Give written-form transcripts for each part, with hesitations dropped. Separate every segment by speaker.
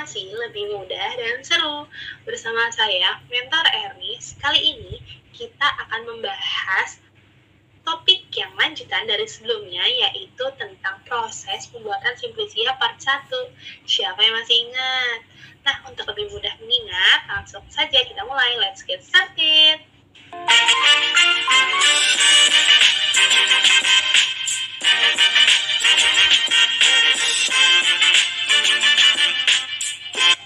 Speaker 1: informasi lebih mudah dan seru. Bersama saya, Mentor Ernest. Kali ini kita akan membahas topik yang lanjutan dari sebelumnya, yaitu tentang proses pembuatan Simplicia part 1. Siapa yang masih ingat? Nah, untuk lebih mudah mengingat, langsung saja kita mulai. Let's get started!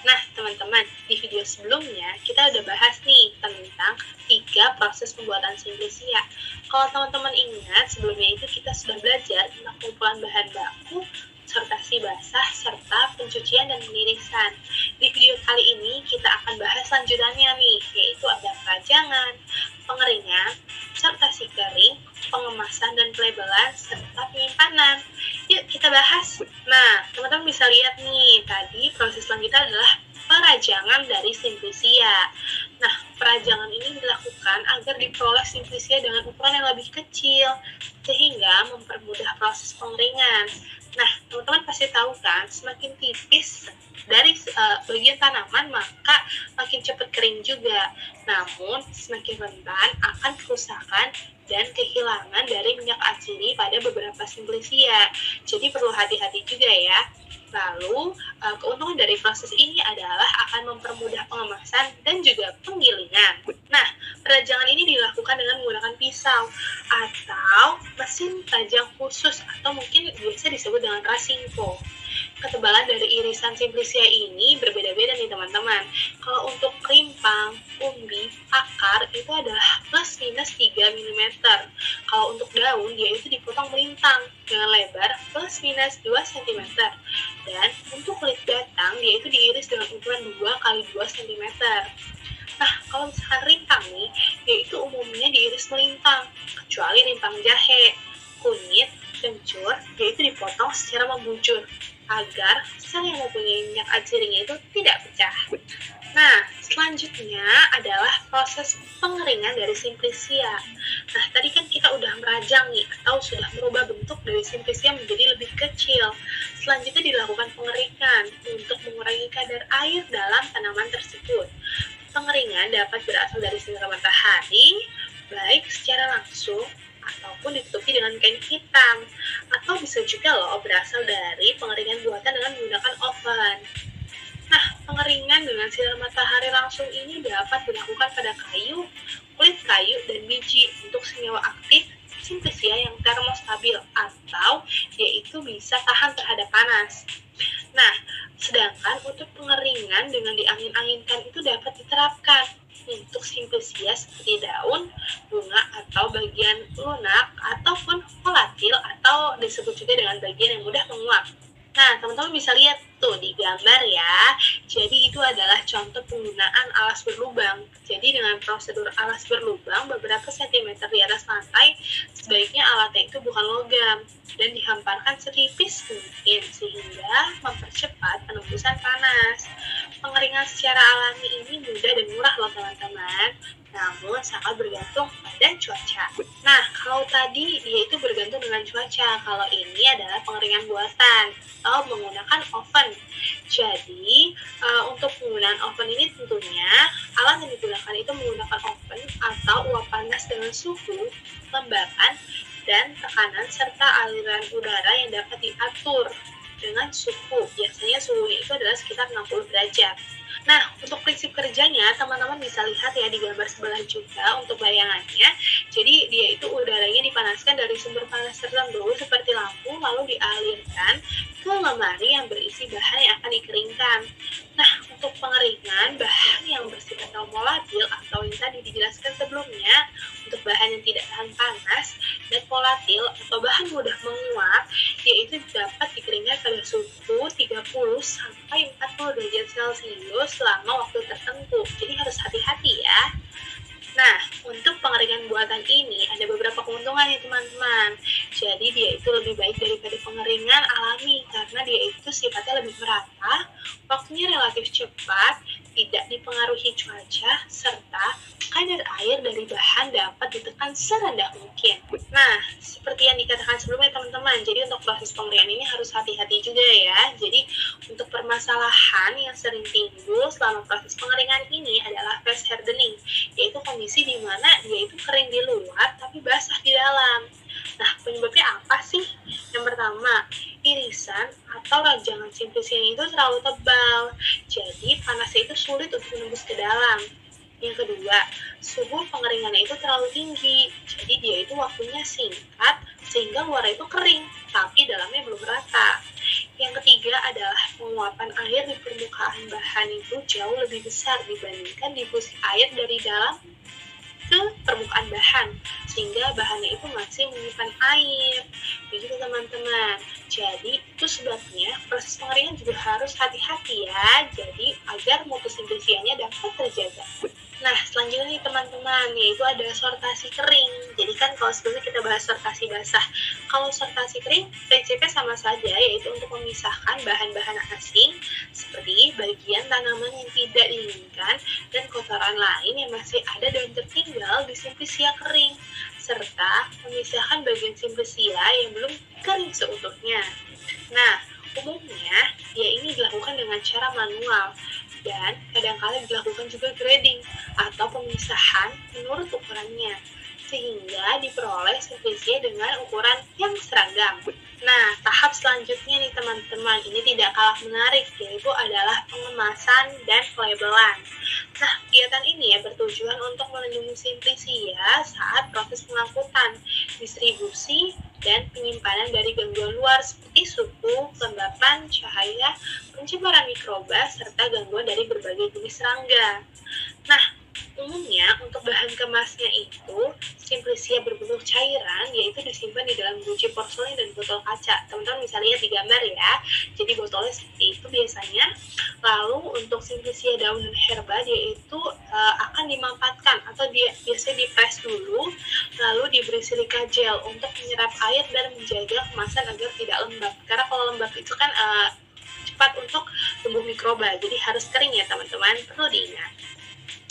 Speaker 1: Nah, teman-teman, di video sebelumnya kita udah bahas nih tentang 3 proses pembuatan Simplicia. Kalau teman-teman ingat, sebelumnya itu kita sudah belajar tentang pengumpulan bahan baku, sortasi basah, serta pencucian dan penirisan. Di video kali ini kita akan bahas lanjutannya nih, yaitu ada perajangan, pengeringan, sortasi kering, pengemasan dan pelabelan, serta penyimpanan. Yuk kita bahas. Nah, teman-teman bisa lihat nih, tadi proses selanjutnya adalah perajangan dari Simplicia. Nah, perajangan ini dilakukan agar diperoleh Simplicia dengan ukuran yang lebih kecil, sehingga mempermudah proses pengeringan. Nah, teman-teman pasti tahu kan, semakin tipis dari bagian tanaman, maka makin cepat kering juga. Namun, semakin rentan akan kerusakan dan kehilangan dari minyak atsiri pada beberapa Simplicia. Jadi perlu hati-hati juga ya. Lalu, keuntungan dari proses ini adalah akan mempermudah pengemasan dan juga penggilingan. Nah, perajangan ini dilakukan dengan menggunakan pisau atau mesin tajam khusus atau mungkin biasa disebut dengan rasingko. Ketebalan dari irisan Simplicia ini berbeda-beda nih teman-teman. Kalau untuk rimpang, umbi, akar itu adalah plus minus 3 mm. Kalau untuk daun dia itu dipotong melintang dengan lebar plus minus 2 cm. Dan untuk kulit batang dia itu diiris dengan ukuran 2 kali 2 cm. Nah, kalau misalkan rimpang nih, dia itu umumnya diiris melintang, kecuali rimpang jahe, kunyit, kencur, dia itu dipotong secara membujur agar sel yang mempunyai minyak atsirinya itu tidak pecah. Nah, selanjutnya adalah proses pengeringan dari Simplicia. Nah, tadi kan kita udah merajang nih, atau sudah merubah bentuk dari Simplicia menjadi lebih kecil. Selanjutnya dilakukan pengeringan untuk mengurangi kadar air dalam tanaman tersebut. Pengeringan dapat berasal dari sinar matahari, baik secara langsung ataupun ditutupi dengan kain hitam, atau bisa juga loh berasal dari pengeringan buatan dengan menggunakan oven. Nah, pengeringan dengan sinar matahari langsung ini dapat dilakukan pada kayu, kulit kayu, dan biji untuk senyawa aktif Simplicia yang termostabil atau yaitu bisa tahan terhadap panas. Nah, sedangkan untuk pengeringan dengan diangin-anginkan itu dapat diterapkan untuk Simplicia seperti daun, bunga, atau bagian lunak, ataupun volatil, atau disebut juga dengan bagian yang mudah menguap. Nah, teman-teman bisa lihat tuh di gambar ya. Jadi itu adalah contoh penggunaan alas berlubang. Jadi dengan prosedur alas berlubang beberapa sentimeter di atas lantai, sebaiknya alatnya itu bukan logam dan dihamparkan setipis mungkin sehingga mempercepat penembusan panas. Pengeringan secara alami ini mudah dan murah loh teman-teman, namun sangat bergantung pada cuaca. Nah, kalau tadi dia itu bergantung dengan cuaca, kalau ini adalah pengeringan buatan atau menggunakan oven. Jadi, untuk penggunaan oven ini tentunya alat yang digunakan itu menggunakan oven atau uap panas dengan suhu, kelembapan, dan tekanan serta aliran udara yang dapat diatur dengan suhu. Biasanya suhunya itu adalah sekitar 60 derajat. Nah, untuk prinsip kerjanya, teman-teman bisa lihat ya di gambar sebelah juga untuk bayangannya. Jadi, dia itu udaranya dipanaskan dari sumber panas tertentu seperti lampu, lalu dialirkan ke lemari yang berisi bahan yang akan dikeringkan. Nah, untuk pengeringan, bahan yang bersifat volatil atau yang tadi dijelaskan sebelumnya, untuk bahan yang tidak tahan panas dan volatil atau bahan mudah menguap, yaitu dapat dikeringkan pada suhu 30 sampai 40 derajat Celcius selama waktu tertentu. Jadi harus hati-hati ya. Nah, untuk pengeringan buatan ini ada beberapa keuntungan ya teman-teman. Jadi dia itu lebih baik daripada pengeringan alami karena dia itu sifatnya lebih merata, waktunya relatif cepat, tidak dipengaruhi cuaca, serta kadar air dari bahan dapat ditekan serendah mungkin. Nah, seperti yang dikatakan sebelumnya teman-teman, jadi untuk proses pengeringan ini harus hati-hati juga ya. Jadi untuk permasalahan yang sering timbul selama proses pengeringan ini adalah fast hardening, yaitu kondisi di mana dia itu kering di luar tapi basah di dalam. Nah, penyebabnya apa sih? Yang pertama, irisan atau rajangan simplisianya itu terlalu tebal, jadi panasnya itu sulit untuk menembus ke dalam. Yang kedua, suhu pengeringannya itu terlalu tinggi, jadi dia itu waktunya singkat sehingga luarnya itu kering, tapi dalamnya belum rata. Yang ketiga adalah penguapan air di permukaan bahan itu jauh lebih besar dibandingkan difusi air dari dalam ke permukaan bahan, sehingga bahannya itu masih menyimpan air. Begitu teman-teman. Jadi itu sebabnya proses pengeringan juga harus hati-hati ya, jadi agar mutu simplisianya dapat terjaga. Nah, selanjutnya nih teman-teman, yaitu ada sortasi kering. Jadi kan kalau sebelumnya kita bahas sortasi basah. Kalau sortasi kering, prinsipnya sama saja, yaitu untuk memisahkan bahan-bahan asing seperti bagian tanaman yang tidak diinginkan dan kotoran lain yang masih ada dan tertinggal di simplisia kering, serta memisahkan bagian simplisia yang belum kering seutuhnya. Nah, umumnya dia ini dilakukan dengan cara manual dan kadang-kala dilakukan juga grading atau pemisahan menurut ukurannya, sehingga diperoleh simplisia dengan ukuran yang seragam. Nah, tahap selanjutnya nih teman-teman, ini tidak kalah menarik, yaitu adalah pengemasan dan pelabelan. Nah, kegiatan ini ya bertujuan untuk melindungi simplisia saat proses pengangkutan, distribusi, dan penyimpanan dari gangguan luar seperti suhu, kelembapan, cahaya, pencemaran mikroba, serta gangguan dari berbagai jenis serangga. Nah, umumnya untuk bahan kemasnya itu simplisia berbentuk cairan, yaitu disimpan di dalam guci porselen dan botol kaca. Teman-teman bisa lihat di gambar ya. Jadi botolnya seperti itu biasanya. Lalu untuk simplisia daun dan herba dia itu akan dimampatkan atau dia biasanya dipres dulu, lalu diberi silika gel untuk menyerap air dan menjaga kemasan agar tidak lembab. Karena kalau lembab itu kan cepat untuk tumbuh mikroba, jadi harus kering ya teman-teman, perlu diingat.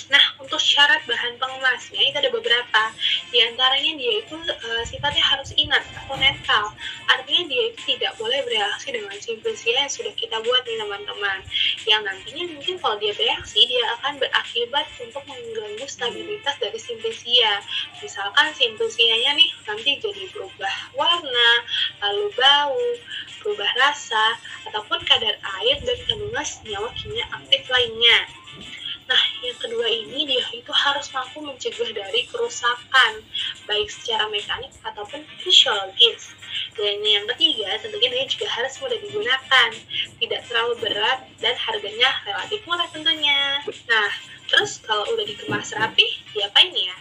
Speaker 1: Nah, untuk syarat bahan pengemasnya itu ada beberapa. Di antaranya dia itu sifatnya harus inert atau netral. Artinya dia itu tidak boleh bereaksi dengan simplisia yang sudah kita buat nih teman-teman. Yang nantinya mungkin kalau dia bereaksi, dia akan berakibat untuk mengganggu stabilitas dari simplisia. Misalkan simplisianya nih nanti jadi berubah warna, lalu bau, berubah rasa, ataupun kadar air dan kandungan senyawa kimia aktif lainnya. Nah, yang kedua ini dia itu harus mampu mencegah dari kerusakan, baik secara mekanik ataupun fisiologis. Dan yang ketiga, tentunya dia juga harus mudah digunakan, tidak terlalu berat, dan harganya relatif murah tentunya. Nah, terus kalau udah dikemas rapi, diapain ya?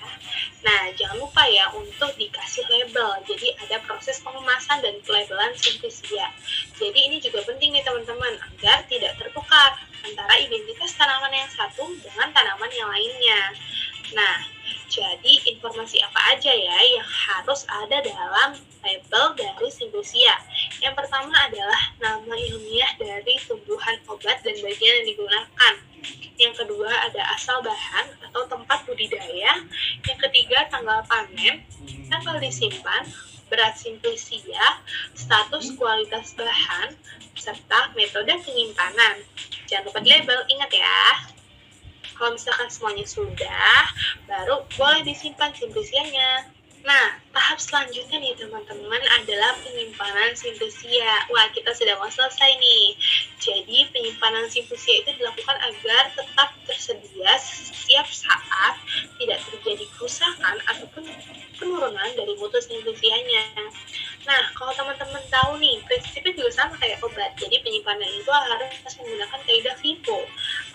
Speaker 1: Nah, jangan lupa ya untuk dikasih label. Jadi ada proses pengemasan dan pelabelan simplisia. Jadi ini juga penting nih teman-teman, agar tidak tertukar antara identitas tanaman yang satu dengan tanaman yang lainnya. Nah, jadi informasi apa aja ya yang harus ada dalam label dari simplisia? Yang pertama adalah nama ilmiah dari tumbuhan obat dan bagian yang digunakan. Yang kedua ada asal bahan atau tempat budidaya. Yang ketiga tanggal panen, tanggal disimpan, berat simplisia, status kualitas bahan, serta metode penyimpanan. Jangan lupa di label, ingat ya. Kalau misalkan semuanya sudah, baru boleh disimpan simplisianya. Nah, tahap selanjutnya nih teman-teman adalah penyimpanan simplisia. Wah, kita sudah mau selesai nih. Jadi, penyimpanan simplisia itu dilakukan agar tetap tersedia setiap saat, tidak terjadi kerusakan ataupun penurunan dari mutu simplisianya. Nah, kalau teman-teman tahu nih, prinsipnya juga sama kayak obat. Jadi penyimpanan itu harus menggunakan kaidah FIFO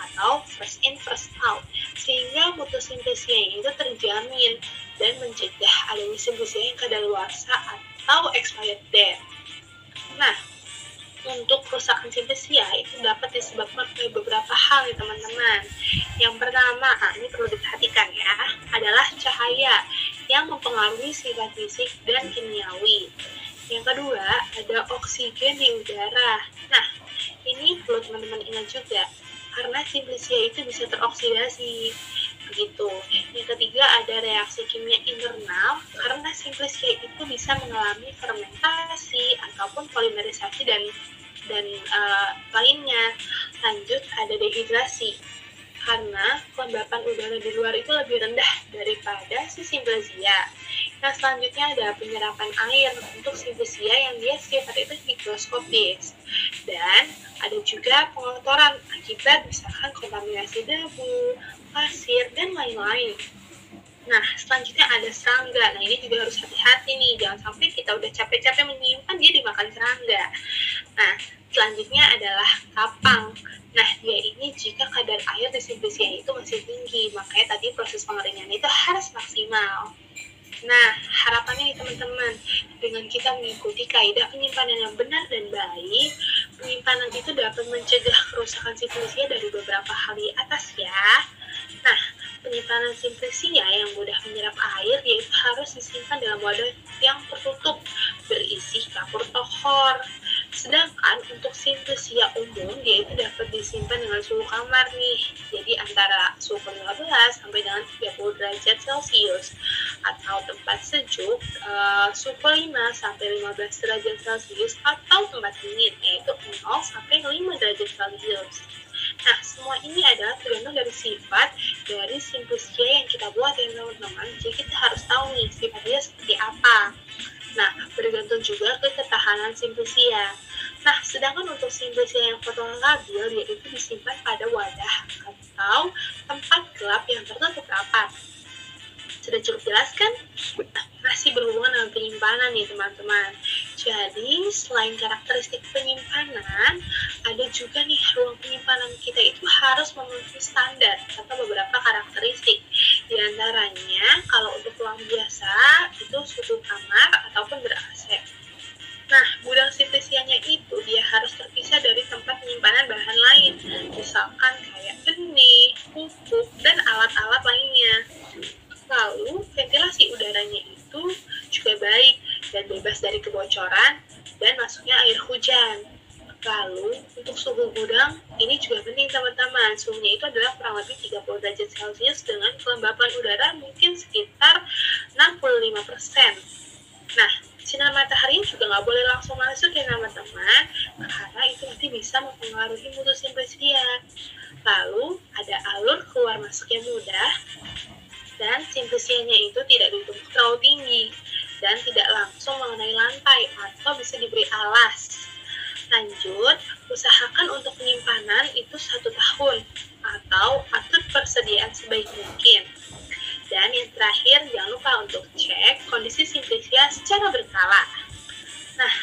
Speaker 1: atau first in first out, sehingga mutu simplisianya itu terjamin dan mencegah adanya simplisia yang kadaluarsa atau expired date. Nah, untuk kerusakan simplisia itu dapat disebabkan oleh beberapa hal nih teman-teman. Yang pertama, ini perlu diperhatikan ya, adalah cahaya yang mempengaruhi sifat fisik dan kimiawi. Yang kedua, ada oksigen di udara. Nah, ini perlu teman-teman ingat juga. karena simplisia itu bisa teroksidasi. Begitu. Yang ketiga ada reaksi kimia internal, karena simplisia itu bisa mengalami fermentasi ataupun polimerisasi dan lainnya. Lanjut ada dehidrasi, karena kelembapan udara di luar itu lebih rendah daripada si simplisia. Nah, selanjutnya ada penyerapan air untuk simplisia yang dia sifatnya itu higroskopis. Dan ada juga pengotoran akibat misalkan kontaminasi debu, pasir, dan lain-lain. Nah, selanjutnya ada serangga. Nah, ini juga harus hati-hati nih. Jangan sampai kita udah capek-capek menyimpan, dia dimakan serangga. Nah, selanjutnya adalah kapang. Nah, dia ini jika kadar air di simplisia itu masih tinggi, makanya tadi proses pengeringan itu harus maksimal. Nah, harapannya nih teman-teman, dengan kita mengikuti kaidah penyimpanan yang benar dan baik, penyimpanan itu dapat mencegah kerusakan simplisia dari beberapa hal di atas ya. Nah, penyimpanan simplisia yang mudah menyerap air yaitu harus disimpan dalam wadah yang tertutup berisi kapur tohor. Sedangkan untuk simplisia umum dia itu dapat disimpan dengan suhu kamar nih. Jadi antara suhu 15 sampai dengan 30 derajat Celcius, atau tempat sejuk suhu 5 sampai 15 derajat Celcius, atau tempat dingin yaitu 0 sampai 5 derajat Celcius. Nah, semua ini adalah tergantung dari sifat dari simplisia yang kita buat ya teman-teman. Jadi kita harus tahu nih sifatnya seperti apa. Nah, bergantung juga ke ketahanan simplisia. Nah, sedangkan untuk simplisia yang fotolabil yaitu disimpan pada wadah atau tempat gelap yang tertutup rapat. Sudah cukup jelas kan? Nah, masih berhubungan dengan penyimpanan nih teman-teman. Jadi, selain karakteristik penyimpanan, ada juga nih ruang penyimpanan kita itu harus memenuhi standar atau beberapa karakteristik. Di antaranya, kalau untuk ruang biasa, itu suhu kamar ataupun ber-AC. Nah, gudang simplisianya itu dia harus terpisah dari tempat penyimpanan bahan lain, misalkan kayak benih, pupuk, dan alat-alat lainnya. Lalu, ventilasi udaranya itu juga baik dan bebas dari kebocoran dan masuknya air hujan. Lalu, untuk suhu gudang, ini juga penting teman-teman. Suhunya itu adalah kurang lebih 30 derajat Celcius dengan kelembapan udara mungkin sekitar 65%. Nah, sinar matahari juga nggak boleh langsung masuk ya teman-teman, karena itu nanti bisa mempengaruhi mutu simplisia. Lalu, ada alur keluar masuk yang mudah, dan simplisianya itu tidak ditumpuk terlalu tinggi dan tidak langsung mengenai lantai atau bisa diberi alas. Lanjut, usahakan untuk penyimpanan itu 1 tahun atau atur persediaan sebaik mungkin. Dan yang terakhir, jangan lupa untuk cek kondisi simplisia secara berkala. Nah,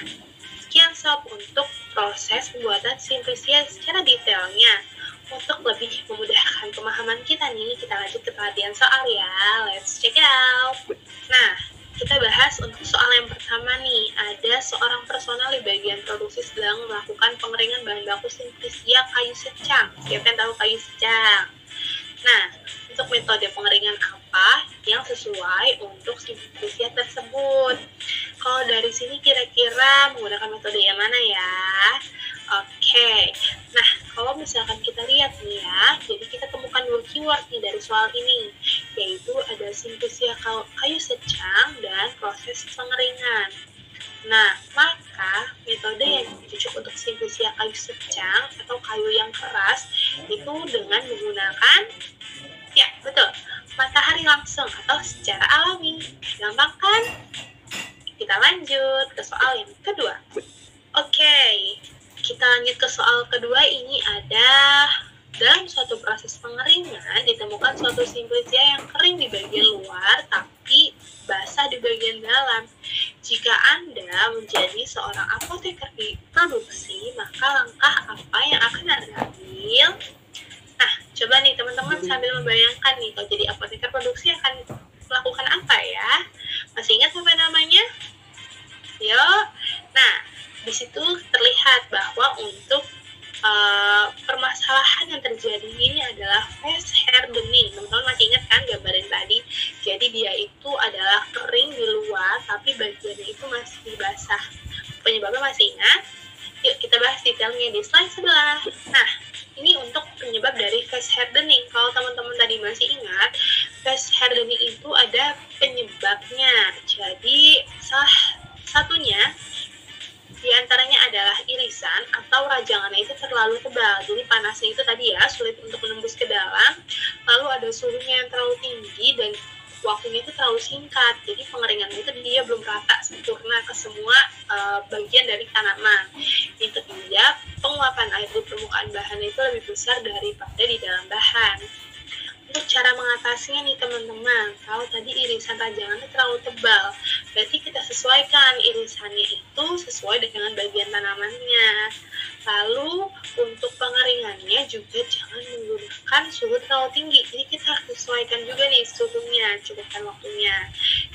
Speaker 1: sekian sob untuk proses pembuatan simplisia secara detailnya. Untuk lebih memudahkan pemahaman kita nih, kita lanjut ke perhatian soal ya. Let's check it out. Nah, kita bahas untuk soal yang pertama nih. Ada seorang personal di bagian produksi sedang melakukan pengeringan bahan baku simplisia kayu secang. Siapa yang tahu kayu secang? Nah, untuk metode pengeringan apa yang sesuai untuk simplisia tersebut? Kalau dari sini kira-kira menggunakan metode yang mana ya? Oke, nah kalau misalkan kita lihat nih ya, jadi kita temukan 2 keyword nih dari soal ini, yaitu ada simplisia kayu secang dan proses pengeringan. Nah, maka metode yang cocok untuk simplisia kayu secang atau kayu yang keras itu dengan menggunakan, ya betul, matahari langsung atau secara alami. Gampang kan? Kita lanjut ke soal yang kedua. Oke, kita lanjut ke soal kedua. Ini ada dalam suatu proses pengeringan ditemukan suatu simplisia yang kering di bagian luar tapi basah di bagian dalam. Jika Anda menjadi seorang apoteker di produksi, maka langkah apa yang akan Anda ambil? Nah, coba nih teman-teman sambil membayangkan nih, kalau jadi apoteker produksi akan melakukan apa ya? Masih ingat apa namanya? Yuk. Nah, di situ terlihat bahwa untuk permasalahan yang terjadi ini adalah face hardening. Teman-teman masih ingat kan gambaran tadi? Jadi dia itu adalah kering di luar tapi bagiannya itu masih basah. Penyebabnya masih ingat? Yuk kita bahas detailnya di slide sebelah. Nah, ini untuk penyebab
Speaker 2: fast hardening. Kalau teman-teman tadi masih ingat, fast hardening itu ada penyebabnya. Jadi salah satunya diantaranya adalah irisan atau rajangannya itu terlalu tebal. Jadi panasnya itu tadi ya sulit untuk menembus ke dalam. Lalu ada suhunya yang terlalu tinggi dan waktunya itu terlalu singkat. Jadi pengeringan itu dia belum rata sempurna ke semua bagian dari tanaman. Yang ketiga, penguapan air di permukaan bahan itu lebih besar daripada di dalam bahan. Untuk cara mengatasinya nih teman-teman, kalau tadi irisan rajangannya terlalu tebal, berarti kita sesuaikan irisannya itu sesuai dengan bagian tanamannya. Lalu untuk pengeringannya juga jangan menggunakan suhu terlalu tinggi, jadi kita harus sesuaikan juga nih suhunya, cukupkan waktunya.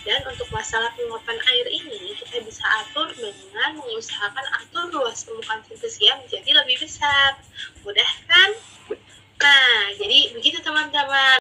Speaker 2: Dan untuk masalah penguapan air ini, kita bisa atur dengan mengusahakan atur luas permukaan sintesia menjadi lebih besar. Mudah kan? Nah, jadi begitu teman-teman.